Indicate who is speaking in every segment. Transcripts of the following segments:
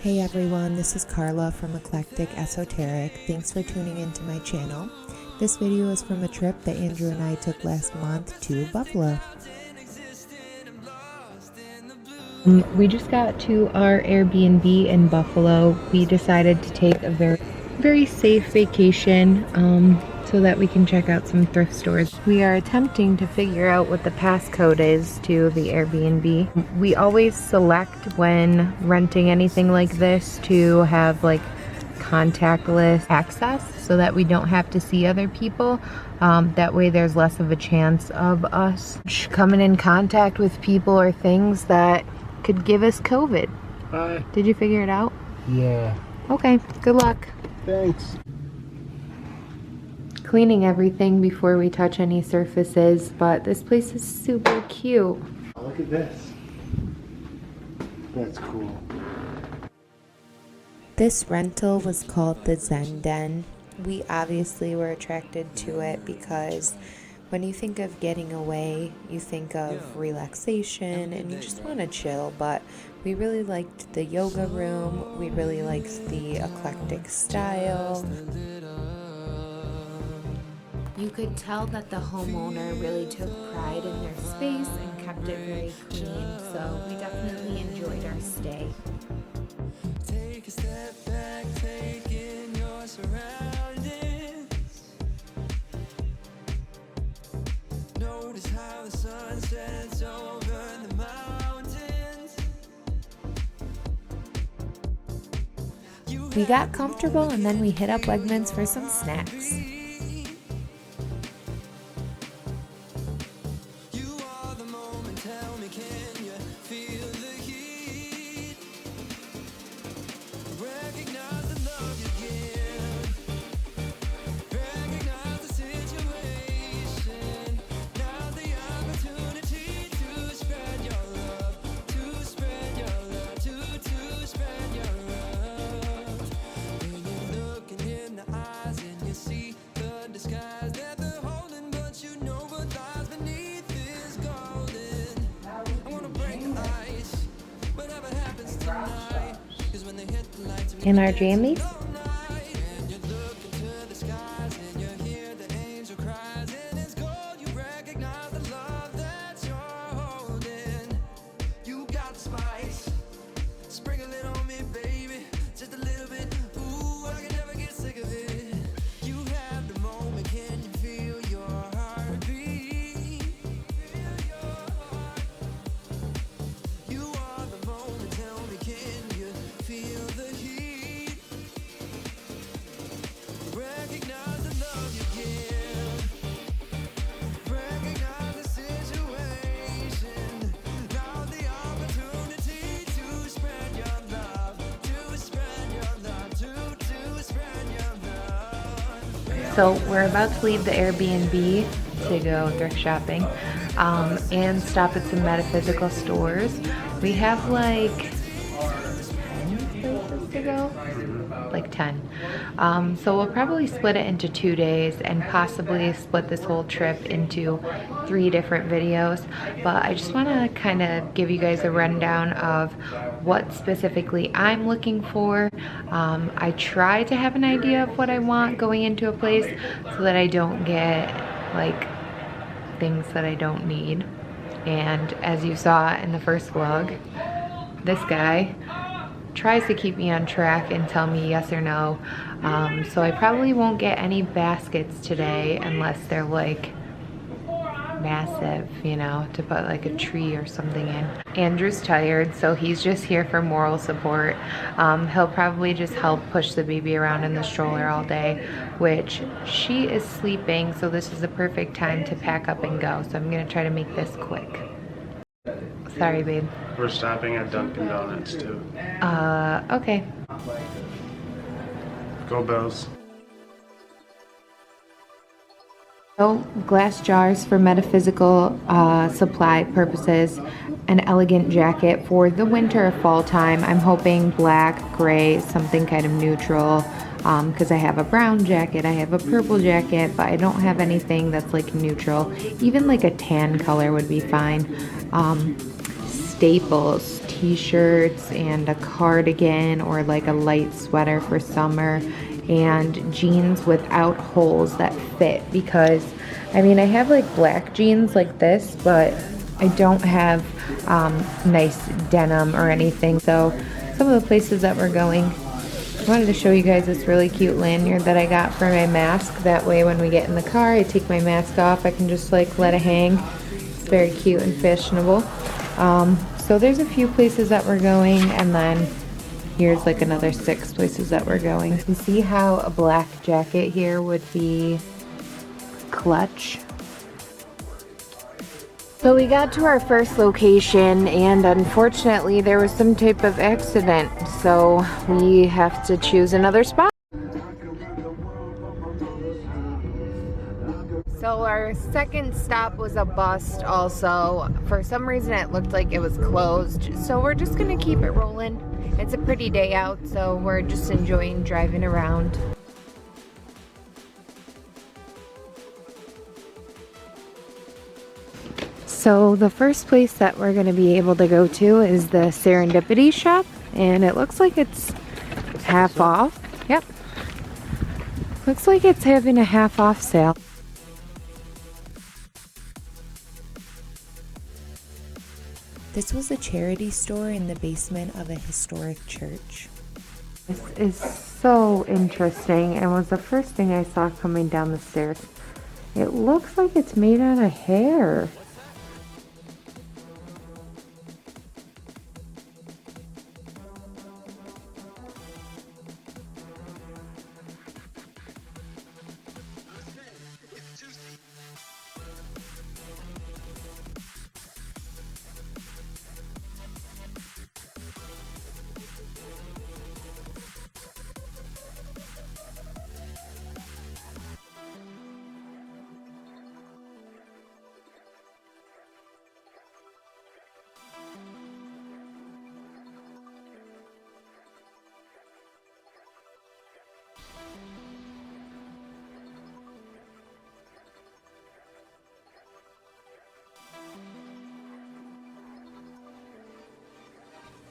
Speaker 1: Hey everyone, this is Carla from Eclectic Esoteric. Thanks for tuning into my channel. This video is from a trip that Andrew and I took last month to Buffalo. We just got to our Airbnb in Buffalo. We decided to take a very safe vacation so that we can check out some thrift stores. We are attempting to figure out what the passcode is to the Airbnb. We always select when renting anything like this to have like contactless access so that we don't have to see other people. That way there's less of a chance of us coming in contact with people or things that could give us COVID.
Speaker 2: Hi.
Speaker 1: Did you figure it out?
Speaker 2: Yeah.
Speaker 1: Okay, good luck.
Speaker 2: Thanks.
Speaker 1: Cleaning everything before we touch any surfaces, but this place is super cute.
Speaker 2: Oh, look at this. That's cool.
Speaker 1: This rental was called the Zen Den. We obviously were attracted to it because when you think of getting away, you think of relaxation and you just want to chill, but we really liked the yoga room. We really liked the eclectic style. You could tell that the homeowner really took pride in their space and kept it very clean, so we definitely enjoyed our stay. Take a step back, take in your surroundings. Notice how the sun sets over the mountains. We got comfortable and then we hit up Wegmans for some snacks. In our jammies. So we're about to leave the Airbnb to go thrift shopping and stop at some metaphysical stores. We have like 10 places to go, like 10. So we'll probably split it into 2 days and possibly split this whole trip into 3 different videos. But I just want to kind of give you guys a rundown of what specifically I'm looking for. I try to have an idea of what I want going into a place so that I don't get like things that I don't need. And as you saw in the first vlog, this guy tries to keep me on track and tell me yes or no. So I probably won't get any baskets today unless they're like massive, you know, to put like a tree or something in. Andrew's tired, so he's just here for moral support. He'll probably just help push the baby around in the stroller all day, which she is sleeping, so this is a perfect time to pack up and go. So I'm gonna try to make this quick. Sorry, babe.
Speaker 2: We're stopping at Dunkin' Donuts too.
Speaker 1: Okay.
Speaker 2: Go Bills.
Speaker 1: So, glass jars for metaphysical supply purposes, an elegant jacket for the winter or fall time. I'm hoping black, gray, something kind of neutral, because I have a brown jacket, I have a purple jacket, but I don't have anything that's like neutral. Even like a tan color would be fine. staples, t-shirts and a cardigan or like a light sweater for summer, and jeans without holes that fit, because I mean I have like black jeans like this, but I don't have nice denim or anything. So some of the places that we're going, I wanted to show you guys this really cute lanyard that I got for my mask. That way when we get in the car, I take my mask off, I can just like let it hang. It's very cute and fashionable. So there's a few places that we're going, and then here's like another 6 places that we're going. You see how a black jacket here would be clutch? So we got to our first location, and unfortunately there was some type of accident, so we have to choose another spot. So our second stop was a bust also. For some reason it looked like it was closed, so we're just gonna keep it rolling. It's a pretty day out, so we're just enjoying driving around. So the first place that we're going to be able to go to is the Serendipity shop, and it looks like it's half off. Yep. Looks like it's having a half off sale. This was a charity store in the basement of a historic church. This is so interesting, and was the first thing I saw coming down the stairs. It looks like it's made out of hair.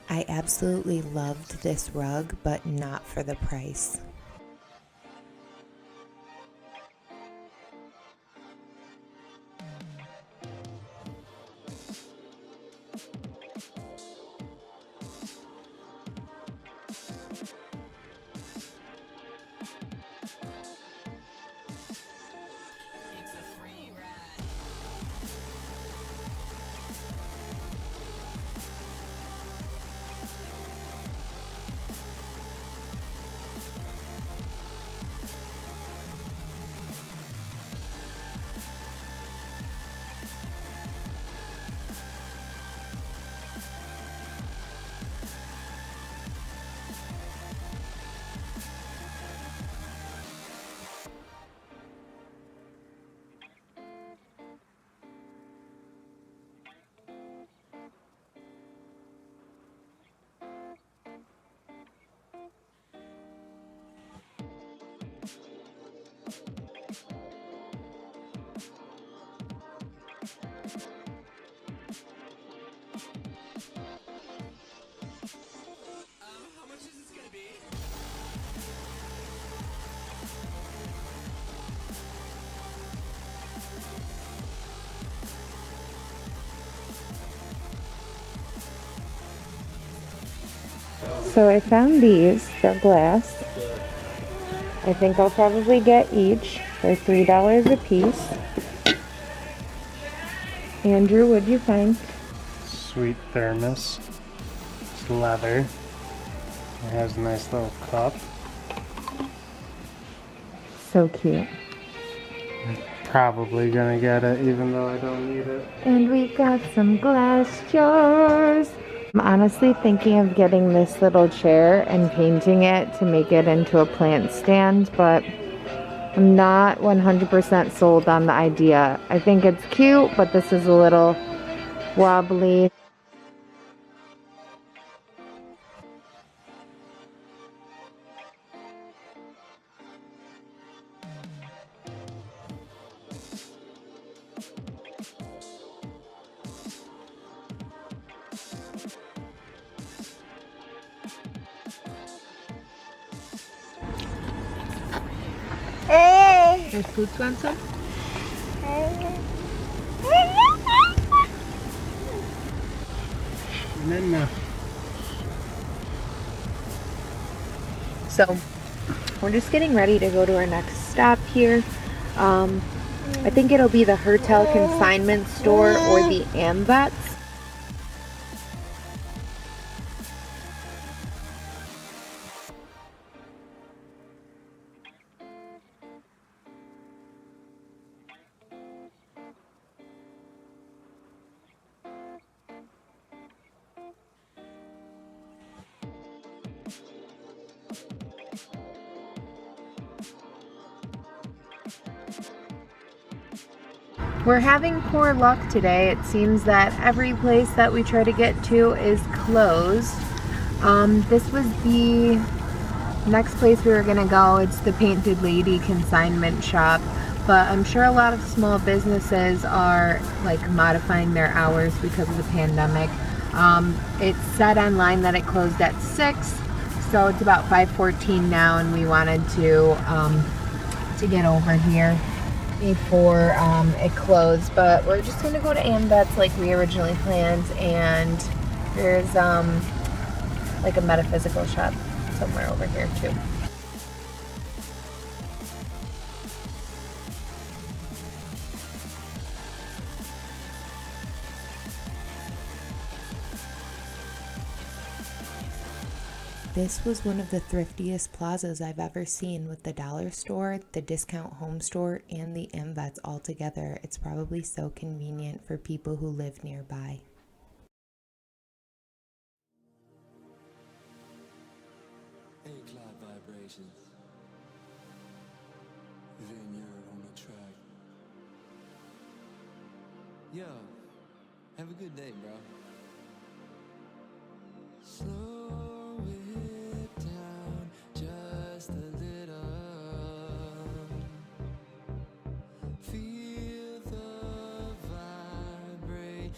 Speaker 1: I absolutely loved this rug, but not for the price. So I found these. They're glass. I think I'll probably get each. They're $3 a piece. Andrew, what'd you find?
Speaker 2: Sweet thermos. It's leather. It has a nice little cup.
Speaker 1: So cute.
Speaker 2: Probably gonna get it even though I don't need it.
Speaker 1: And we've got some glass jars. I'm honestly thinking of getting this little chair and painting it to make it into a plant stand, but I'm not 100% sold on the idea. I think it's cute, but this is a little wobbly. Does Boots want some?
Speaker 2: And then,
Speaker 1: So we're just getting ready to go to our next stop here. I think it'll be the Hotel Consignment Store or the Amvets. We're having poor luck today. It seems that every place that we try to get to is closed. This was the next place we were gonna go. It's the Painted Lady consignment shop, but I'm sure a lot of small businesses are like modifying their hours because of the pandemic. It said online that it closed at 6, so it's about 5:14 now, and we wanted to get over here before it closed, but we're just gonna go to Amvets like we originally planned, and there's like a metaphysical shop somewhere over here too. This was one of the thriftiest plazas I've ever seen, with the dollar store, the discount home store, and the Amvets all together. It's probably so convenient for people who live nearby.
Speaker 3: Eclat vibrations. Vineyard on the track. Yo, have a good day, bro. Slow it down just a little. Feel the vibration.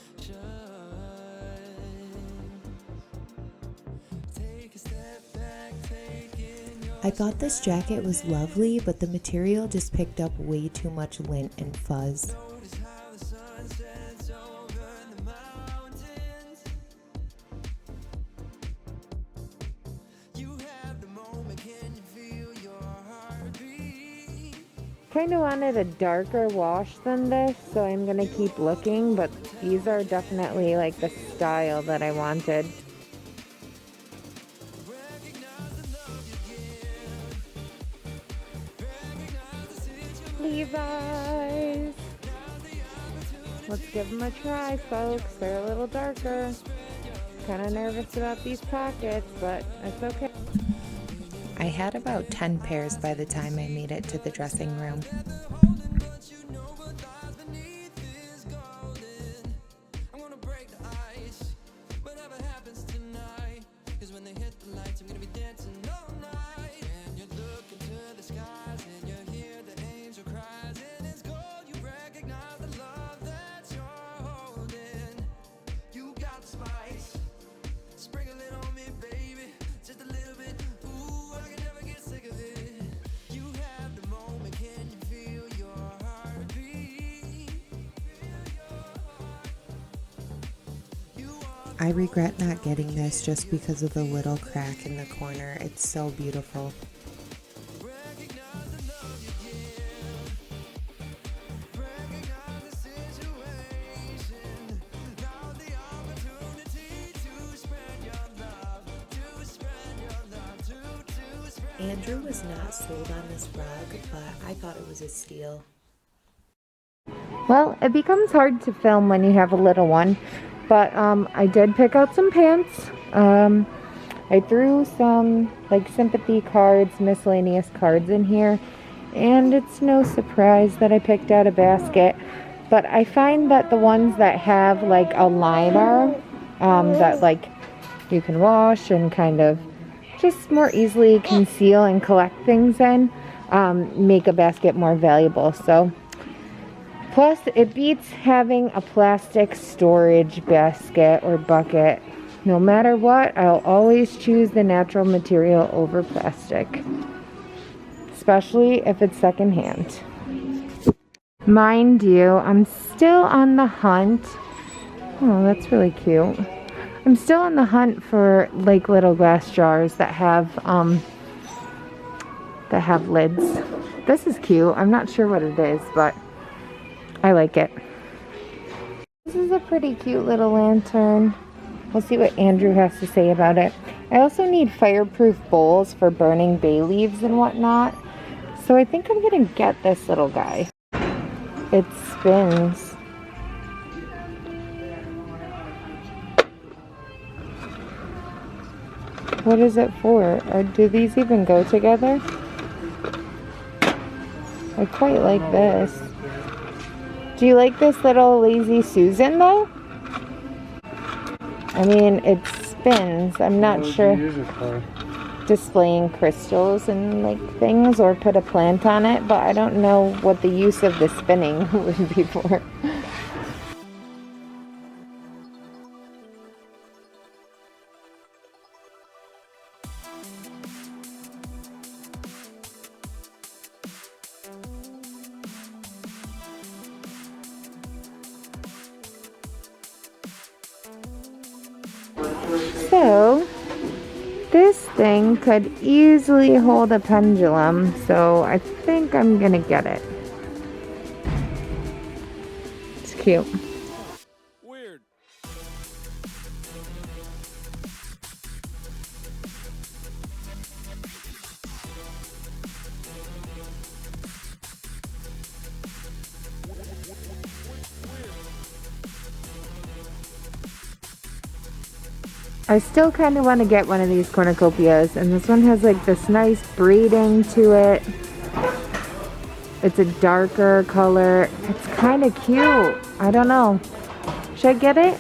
Speaker 3: Take a step back, take in your
Speaker 1: I thought this jacket was lovely, but the material just picked up way too much lint and fuzz.
Speaker 3: notice how the sun sets over the mountains. You have the moment, can you feel your heartbeat?
Speaker 1: Kind of wanted a darker wash than this, so I'm gonna keep looking, but these are definitely like the style that I wanted. Levi's. Let's give them a try, folks. They're a little darker. Kind of nervous about these pockets, but it's okay. I had about 10 pairs by the time I made it to the dressing room.
Speaker 3: But you know what lies beneath is golden. I'm gonna break the ice, whatever happens tonight. 'Cause when they hit the lights, I'm gonna be dancing all night. And you look into the skies and you hear the angel cries, and it's gold. You recognize the love that you're holding. You got the spice, sprinkle it on me, baby, just a little bit. Ooh, I can never get sick of it. You have the moment, can you feel your heartbeat?
Speaker 1: I regret not getting this just because of the little crack in the corner. It's so beautiful.
Speaker 3: Recognize the love you give. Recognize the situation. Now the opportunity to spread your love, to spread your love, to spread.
Speaker 1: Andrew was not sold on this rug, but I thought it was a steal. Well, it becomes hard to film when you have a little one, but I did pick out some pants. I threw some like sympathy cards, miscellaneous cards in here, and it's no surprise that I picked out a basket. But I find that the ones that have like a liner that like you can wash and kind of just more easily conceal and collect things in make a basket more valuable. So plus it beats having a plastic storage basket or bucket. No matter what, I'll always choose the natural material over plastic, especially if it's secondhand. Mind you, I'm still on the hunt. Oh, that's really cute. I'm still on the hunt for like little glass jars that have lids. This is cute. I'm not sure what it is, but I like it. This is a pretty cute little lantern. We'll see what Andrew has to say about it. I also need fireproof bowls for burning bay leaves and whatnot. So I think I'm gonna get this little guy. It spins. What is it for? Or do these even go together? I quite like this. Do you like this little Lazy Susan though? I mean, it spins. I'm not sure.
Speaker 2: What would you use it for?
Speaker 1: Displaying crystals and like things, or put a plant on it, but I don't know what the use of the spinning would be for. So this thing could easily hold a pendulum, so I think I'm gonna get it. It's cute.
Speaker 3: Weird.
Speaker 1: I still kind of want to get one of these cornucopias, and this one has like this nice braiding to it. It's a darker color. It's kind of cute. I don't know. Should I get it?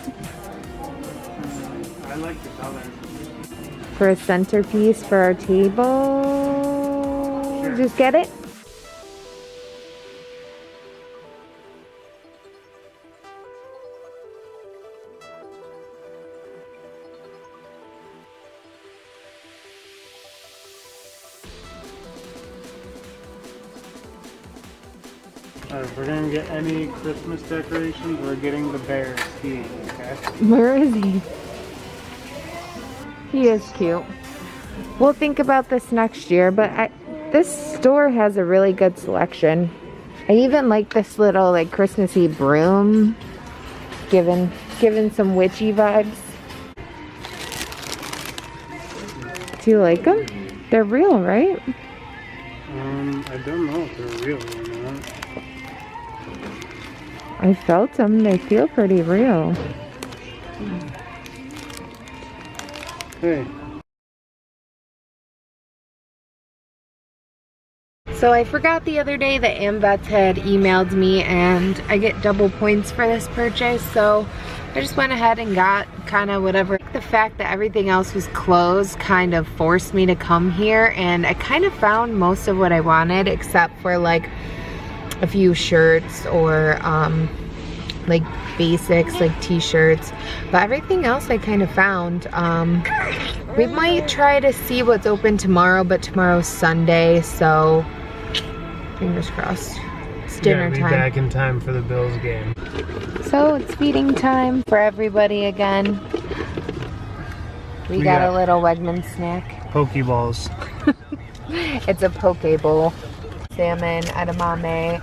Speaker 2: I like the color.
Speaker 1: For a centerpiece for our table?
Speaker 2: Sure.
Speaker 1: Just get it?
Speaker 2: If we're gonna get any Christmas decorations, we're getting the bear skiing, okay?
Speaker 1: Where is he? He is cute. We'll think about this next year, but this store has a really good selection. I even like this little like Christmassy broom, giving some witchy vibes. Do you like them? They're real, right?
Speaker 2: I don't know if they're real or not.
Speaker 1: I felt them. They feel pretty real.
Speaker 2: Hey.
Speaker 1: So I forgot the other day that Amvets had emailed me and I get double points for this purchase, so I just went ahead and got kind of whatever. The fact that everything else was closed kind of forced me to come here, and I kind of found most of what I wanted except for like a few shirts or like basics like t-shirts, but everything else I kind of found. We might try to see what's open tomorrow, but tomorrow's Sunday, so fingers crossed. It's dinner
Speaker 2: Be
Speaker 1: time.
Speaker 2: back in time for the Bills game.
Speaker 1: So it's feeding time for everybody again. We got a little Wegman snack.
Speaker 2: Pokeballs.
Speaker 1: It's a poke bowl. Salmon, edamame,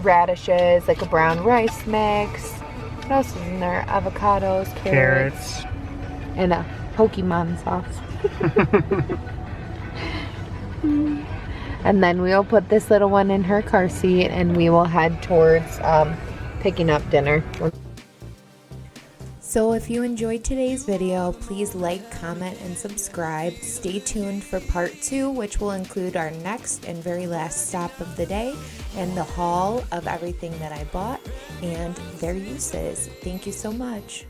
Speaker 1: radishes, like a brown rice mix. What else is in there? Avocados, carrots. And a Pokemon sauce. And then we'll put this little one in her car seat and we will head towards picking up dinner. So if you enjoyed today's video, please like, comment, and subscribe. Stay tuned for part 2, which will include our next and very last stop of the day and the haul of everything that I bought and their uses. Thank you so much.